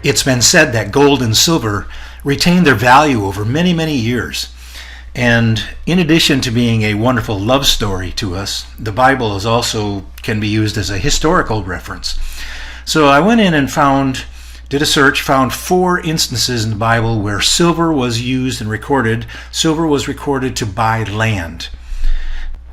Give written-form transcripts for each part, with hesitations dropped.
It's been said that gold and silver retain their value over many, many years. And in addition to being a wonderful love story to us, the Bible is also can be used as a historical reference. So I went in and did a search, found 4 instances in the Bible where silver was used and recorded. Silver was recorded to buy land.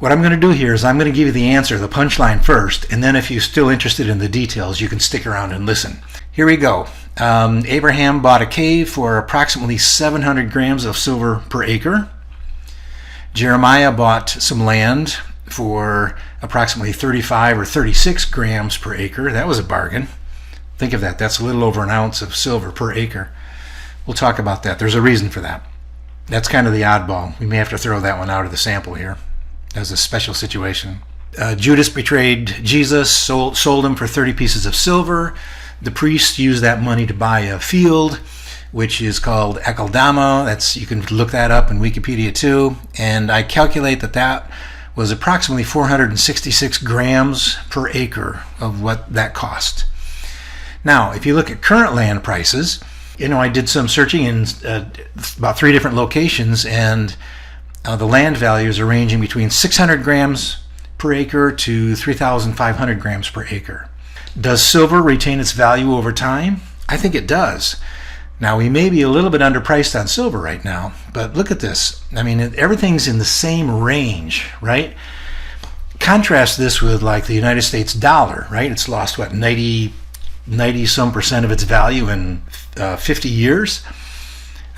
What I'm going to do here is I'm going to give you the answer, the punchline first, and then if you're still interested in the details, you can stick around and listen. Here we go. Abraham bought a cave for approximately 700 grams of silver per acre. Jeremiah bought some land for approximately 35 or 36 grams per acre. That was a bargain. Think of that. That's a little over an ounce of silver per acre. We'll talk about that. There's a reason for that. That's kind of the oddball. We may have to throw that one out of the sample here as a special situation. Judas betrayed Jesus, sold him for 30 pieces of silver. The priests used that money to buy a field, which is called Ekaldama. You can look that up in Wikipedia too. And I calculate that was approximately 466 grams per acre of what that cost. Now, if you look at current land prices, I did some searching in about 3 different locations, and the land values are ranging between 600 grams per acre to 3,500 grams per acre. Does silver retain its value over time? I think it does. Now, we may be a little bit underpriced on silver right now, but look at this. I mean, everything's in the same range, right? Contrast this with like the United States dollar, right? It's lost, 90 some percent of its value in 50 years.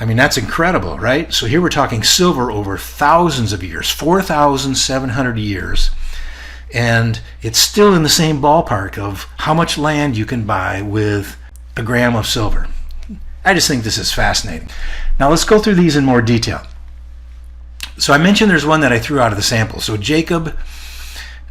I mean, that's incredible, right? So here we're talking silver over thousands of years, 4,700 years, and it's still in the same ballpark of how much land you can buy with a gram of silver. I just think this is fascinating. Now let's go through these in more detail. So I mentioned there's one that I threw out of the sample. So Jacob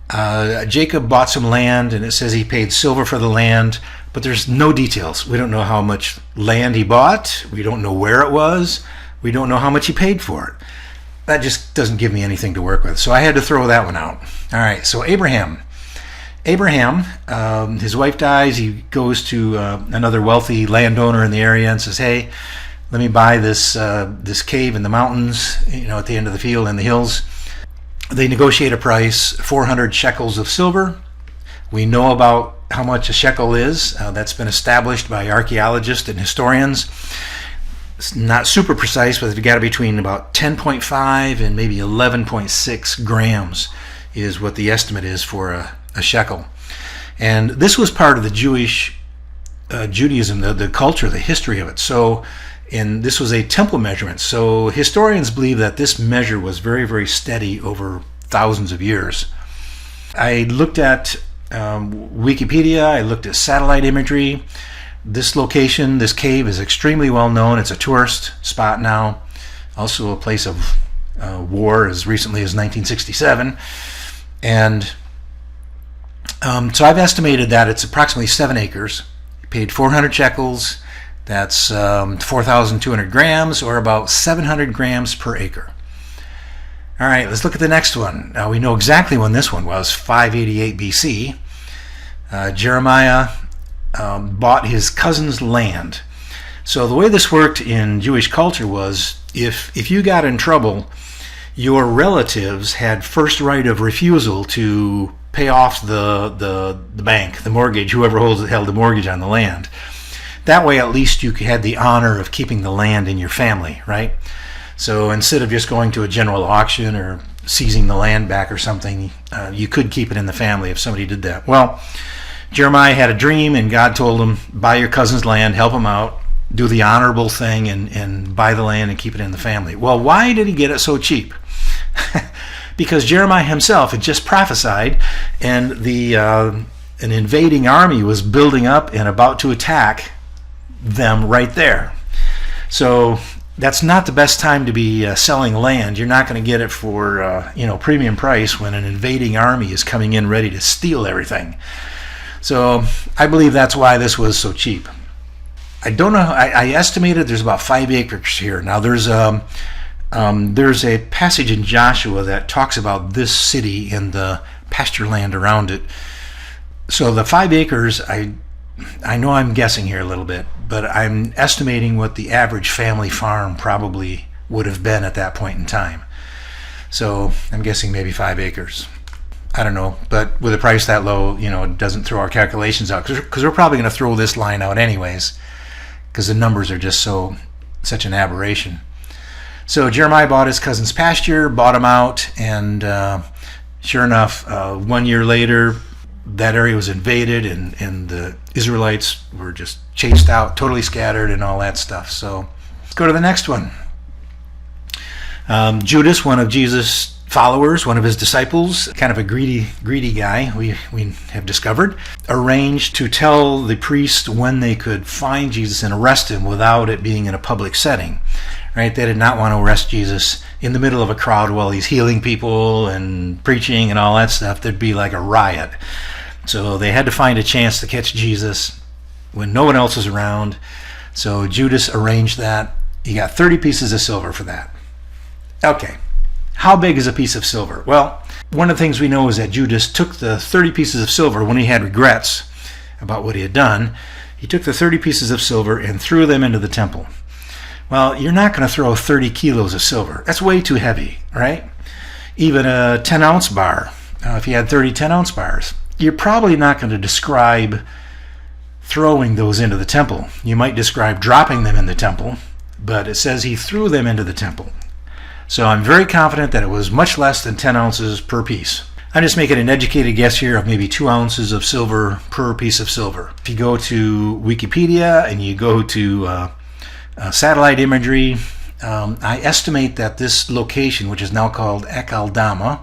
bought some land, and it says he paid silver for the land, but there's no details. We don't know how much land he bought. We don't know where it was. We don't know how much he paid for it. That just doesn't give me anything to work with. So I had to throw that one out. All right, so Abraham, his wife dies. He goes to another wealthy landowner in the area and says, hey, let me buy this cave in the mountains, at the end of the field in the hills. They negotiate a price, 400 shekels of silver. We know about how much a shekel is. That's been established by archaeologists and historians. It's not super precise, but it's got to be between about 10.5 and maybe 11.6 grams is what the estimate is for a shekel. And this was part of the Jewish Judaism, the culture, the history of it. And this was a temple measurement. So historians believe that this measure was very, very steady over thousands of years. I looked at Wikipedia, I looked at satellite imagery. This location, this cave, is extremely well known. It's a tourist spot now, also a place of war as recently as 1967. And so I've estimated that it's approximately 7 acres. He paid 400 shekels. That's 4,200 grams, or about 700 grams per acre. All right, let's look at the next one. Now we know exactly when this one was, 588 BC. Jeremiah bought his cousin's land. So the way this worked in Jewish culture was if you got in trouble, your relatives had first right of refusal to pay off the bank, the mortgage, whoever held the mortgage on the land. That way, at least you had the honor of keeping the land in your family, right? So instead of just going to a general auction or seizing the land back or something, you could keep it in the family if somebody did that. Well, Jeremiah had a dream, and God told him, buy your cousin's land, help him out, do the honorable thing, and buy the land and keep it in the family. Well, why did he get it so cheap? Because Jeremiah himself had just prophesied, and an invading army was building up and about to attack them right there. So that's not the best time to be selling land. You're not going to get it for premium price when an invading army is coming in ready to steal everything. So I believe that's why this was so cheap. I don't know. I estimated there's about 5 acres here. Now there's a passage in Joshua that talks about this city and the pasture land around it. So the 5 acres, I know I'm guessing here a little bit, but I'm estimating what the average family farm probably would have been at that point in time. So I'm guessing maybe 5 acres. I don't know, but with a price that low, it doesn't throw our calculations out, because we're probably going to throw this line out anyways, because the numbers are just such an aberration. So Jeremiah bought his cousin's pasture, bought him out, and sure enough, 1 year later, that area was invaded, and the Israelites were just chased out, totally scattered, and all that stuff. So let's go to the next one. Judas, one of Jesus' followers, one of his disciples, kind of a greedy guy, we have discovered, arranged to tell the priest when they could find Jesus and arrest him without it being in a public setting. Right? They did not want to arrest Jesus in the middle of a crowd while he's healing people and preaching and all that stuff. There'd be like a riot. So they had to find a chance to catch Jesus when no one else was around. So Judas arranged that. He got 30 pieces of silver for that. Okay. How big is a piece of silver? Well, one of the things we know is that Judas took the 30 pieces of silver when he had regrets about what he had done. He took the 30 pieces of silver and threw them into the temple. Well, you're not going to throw 30 kilos of silver. That's way too heavy, right? Even a 10-ounce bar, if you had 30 10-ounce bars, you're probably not going to describe throwing those into the temple. You might describe dropping them in the temple, but it says he threw them into the temple. So I'm very confident that it was much less than 10 ounces per piece. I'm just making an educated guess here of maybe 2 ounces of silver per piece of silver. If you go to Wikipedia and you go to satellite imagery, I estimate that this location, which is now called Ekaldama,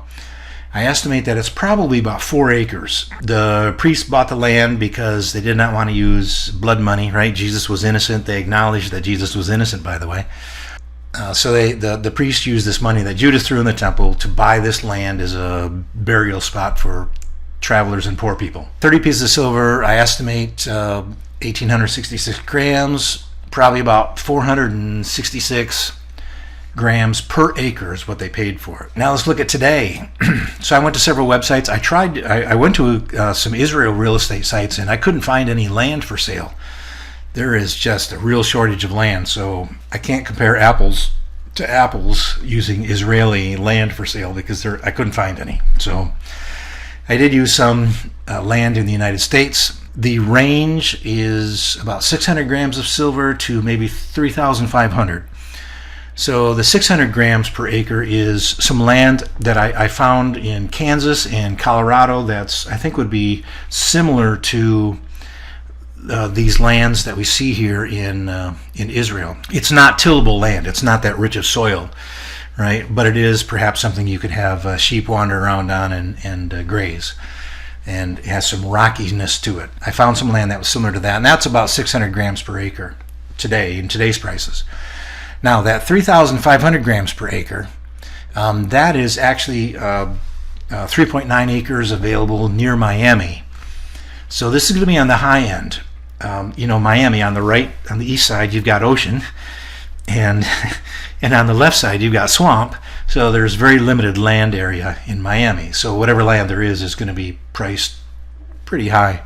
I estimate that it's probably about 4 acres. The priests bought the land because they did not want to use blood money, right? Jesus was innocent. They acknowledged that Jesus was innocent, by the way. So the priests used this money that Judas threw in the temple to buy this land as a burial spot for travelers and poor people. 30 pieces of silver, I estimate 1,866 grams, probably about 466 grams per acre is what they paid for it. Now let's look at today. So I went to several websites. I went to some Israel real estate sites, and I couldn't find any land for sale. There is just a real shortage of land, so I can't compare apples to apples using Israeli land for sale because I couldn't find any. So I did use some land in the United States. The range is about 600 grams of silver to maybe 3,500. So the 600 grams per acre is some land that I found in Kansas and Colorado that's, I think, would be similar to these lands that we see here in Israel. It's not tillable land. It's not that rich of soil, right? But it is perhaps something you could have sheep wander around on and graze. And it has some rockiness to it. I found some land that was similar to that, and that's about 600 grams per acre today, in today's prices. Now, that 3,500 grams per acre, that is actually 3.9 acres available near Miami. So this is going to be on the high end. Miami, on the east side, you've got ocean, and on the left side, you've got swamp. So there's very limited land area in Miami. So whatever land there is going to be priced pretty high.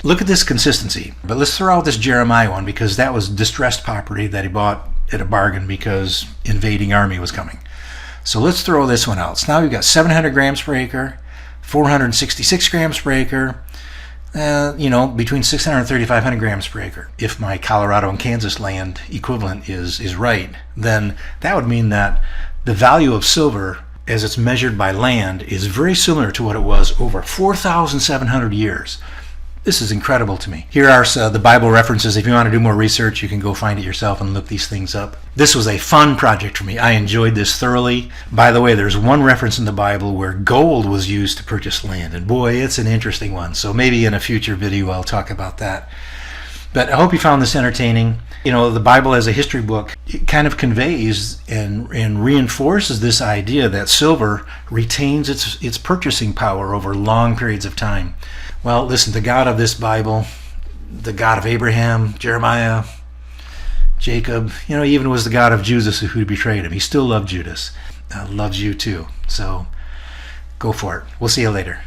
Look at this consistency. But let's throw out this Jeremiah one, because that was distressed property that he bought at a bargain because invading army was coming. So let's throw this one out. So now we've got 700 grams per acre, 466 grams per acre, between 600 and 3,500 grams per acre. If my Colorado and Kansas land equivalent is right, then that would mean that the value of silver as it's measured by land is very similar to what it was over 4,700 years. This is incredible to me. Here are the Bible references. If you want to do more research, you can go find it yourself and look these things up. This was a fun project for me. I enjoyed this thoroughly. By the way, there's one reference in the Bible where gold was used to purchase land. And boy, it's an interesting one. So maybe in a future video, I'll talk about that. But I hope you found this entertaining. The Bible as a history book, it kind of conveys and reinforces this idea that silver retains its purchasing power over long periods of time. Well, listen, the God of this Bible, the God of Abraham, Jeremiah, Jacob, even was the God of Judas who betrayed him. He still loved Judas. Loves you too. So go for it. We'll see you later.